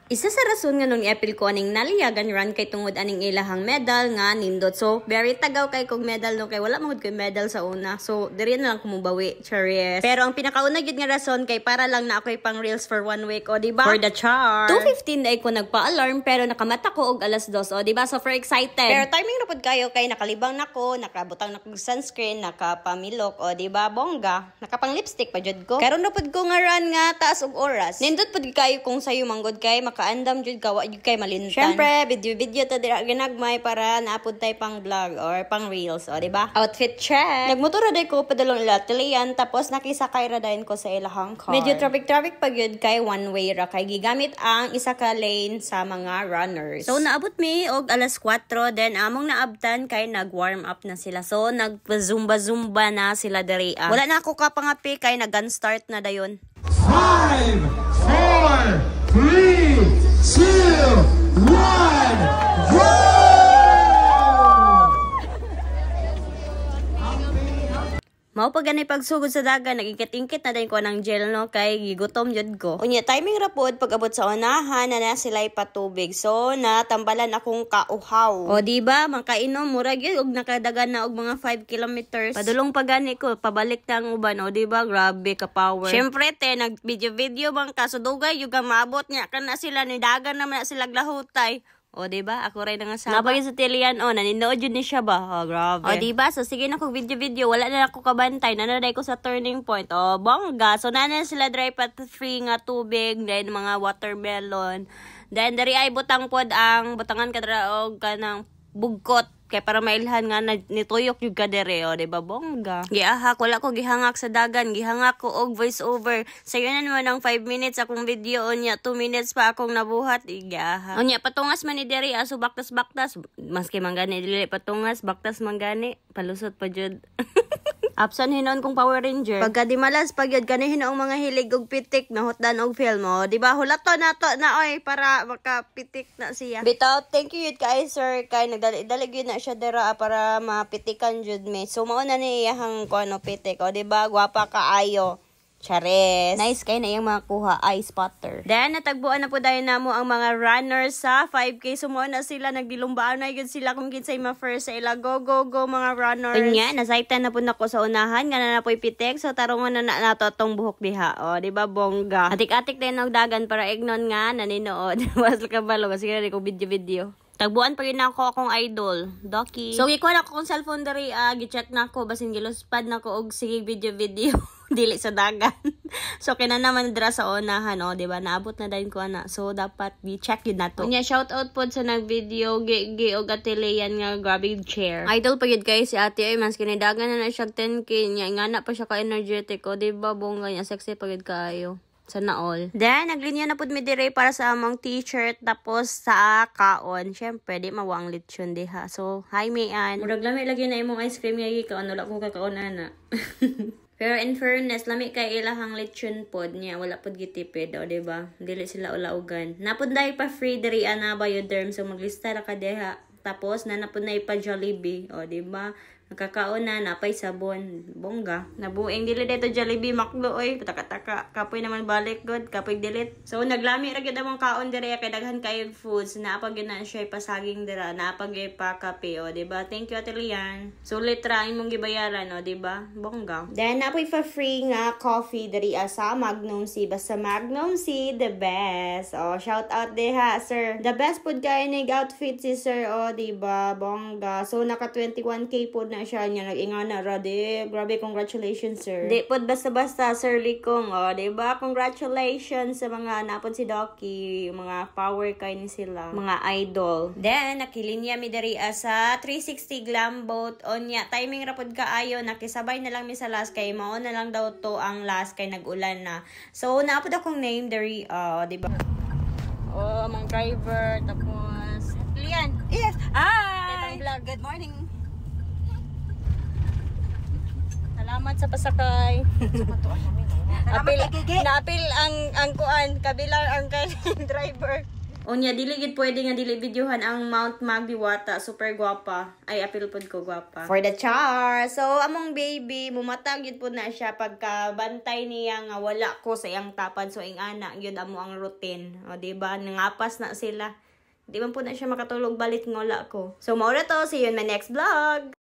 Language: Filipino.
Isa sa rason nga nung i-appeal ko aning naliyagan run kay tungod aning ilahang medal nga nindot. So, very tagaw kay kog medal no kay wala magud ko medal sa una. So, diri na lang kumubawi. Charies. Pero ang pinakauna gyud nga rason kay para lang na ako'y pang reels for 1 week, o diba? For the char. 2:15 day ko nagpa-alarm pero nakamata ko og alas 2, o diba? So, for excited. Pero timing ra pud kayo kay nakalibang nako, nakabutang na kog sunscreen, nakapamilok, o diba? Bongga. Nakapang lipstick pa jud ko. Karon ra pud ko nga run nga taas og oras. Nindot pud kayo kung sayo manggod kay kaandam jud ka, wa jud kay malintan. Syempre, video ta dira ginagmay para naapod tay pang vlog or pang reels, o diba? Outfit check. Nagmotor ra day ko padulong ila Tilian, tapos nakisakay ra dayon ko sa ilahang car. Medyo traffic pa gyud kay one way ra kay gigamit ang isa ka lane sa mga runners. So naabot mi og alas 4, then among naabtan kay nag-warm up na sila. So nag-zumba na sila diri. Wala na ako kapangapi kay nag-gun start na dayon. 5, 4, 3, 2, 1, go! Mao pa ganay pagsugod sa dagan, nagingkit-ingkit na din ko ng gel no kay gigutom jud ko. Unya timing ra pod pag-abot sa unahan na sila'y patubig. So natambalan akong kauhaw. O diba, makainom mura gyud og nakadagan na og mga 5 kilometers. Padulong pa gani ko, pabalik na ang uban, o diba, grabe ka power. Syempre te nag video bang ka, so dugay yung maabot niya kana sila ni dagan naman na sila glahutay. O, diba? Ako rin na nga sa napagin sa Tilian, o, naninood yun ni siya ba? O, grabe. O, diba? So, sige na kong video. Wala na ako kabantay. Nanaday ko sa turning point. O, bongga. So, nanan sila dry pat free nga tubig. Then, mga watermelon. Then, dari ay butang pod ang butangan kadraog ka ng bugkot. Kaya para mailhan nga nituyok yung kadere, o, diba, bongga. Gihahak, wala ko gihangak sa dagan, gihangak ko og voice over. Sayo na naman ng 5 minutes akong video, o niya, 2 minutes pa akong nabuhat, gihahak. O niya, patungas man ni dere, aso baktas, maski manggani, dili patungas, baktas manggani, palusot pa jud. Absan hinon kong Power Ranger. Pagka di malas pagyod kanihin ang mga hilig og pitik na hotdan og film mo. Di ba hulato nato na oy para makapitik na siya. Bitaw, thank you yun kay sir kay nagdali yun na siya dira para mapitikan jud me. So mao na ni iyang kuno pitik, o di ba gwapa kaayo. Chares. Nice kay na iyang makuha eye spotter. Then natagbuan na po dahil namo ang mga runners sa 5K. Sumuo na sila, nagdilumbaan na yun sila kung kinsay ma-first sa ila. Go mga runners. Unya, nasaitan na po nako sa unahan. Nga na po'y pitik. So tarungan na nato tong buhok diha. O, diba bongga? Atik-atik tayo ng dagan para ignon nga naninood. Wasal ka balo. Kasi nga ko video. Tagbuan pa rin ako akong idol, Doki. So, ikuha na ako kong cellphone dari, gi-check na ako, basin giluspad na ako og sige video. Dili sa dagan. So, kina naman dira sa unahan, o, diba? Naabot na dahil ko na. So, dapat gi-check yun na to. Unya, shoutout po sa nag-video, gi og atilian nga grabe chair. Idol pa yun kayo si ate, ay, mas kinidagan na siya 10K niya. Ingana pa siya ka-energetic, o, diba? Bongga niya, sexy pa yun kayo. Sana all. Then, naglinya na po mi dire para sa among t-shirt, tapos sa kaon. Syempre, di mawang lechon diha. So, hi Mayan. Murag lami lagi na imong ice cream yagi kaon. Wala ko kakaon na. Pero in fairness, lami kay ilahang lechon pod niya. Wala pod gitipid, o diba? Dili sila ulaugan. Napod dahil pa free diri ana Bioderm. So, maglista ra ka diha. Tapos, nanapod na ipa Jollibee. O, diba? Nakakaon na, napay sabon. Bongga. Nabuing dili dito Jollibee, Makdo, oy. Pataka-taka. Kapoy naman balik, good. Kapoy delete. So, naglami ra gyud among kaon dire kay daghan kayo foods. Naapag yun na siya pasaging dira. Naapag pa kape, o, diba? Thank you, Atilian. Sulit ra imong gibayaran, o, diba? Bongga. Then, napoy pa free nga coffee diri sa Magnum C. Basta Magnum C, the best. O, shout out diha, sir. The best pod kayo nag-outfit si sir, o, diba? Bongga. So, naka 21K pod na siya niya, nag-ingana ra, di. Grabe, congratulations, sir. Di pod basta-basta, Sir Likong, o, diba? Congratulations sa mga napod si Doki, mga power kayo ni sila, mga idol. Then, nakilinya mi diri sa 360 glam boat, o niya, timing ra pod kaayo, nakisabay na lang mi sa last, kay mao na lang daw to ang last, kay nag-ulan na. So, naapod akong name diri, diba? Oh, mga driver, tapos, Lian. Yes, hi! Vlog. Good morning. Salamat sa pasakay. Naapil ang kuan, kabilang ang driver. Unya, dili gid pwede nga dili videohan ang Mount Magdiwata. Super gwapa. Ay, apil pod ko gwapa. For the char. So, among baby, mumatag yun po na siya pagkabantay niya nga wala ko sa iyang tapad. So, ing anak, yun amo ang routine. O, diba? Nangapas na sila. Di man po na siya makatulog balit ng wala ko. So, maura to. See you in my next vlog.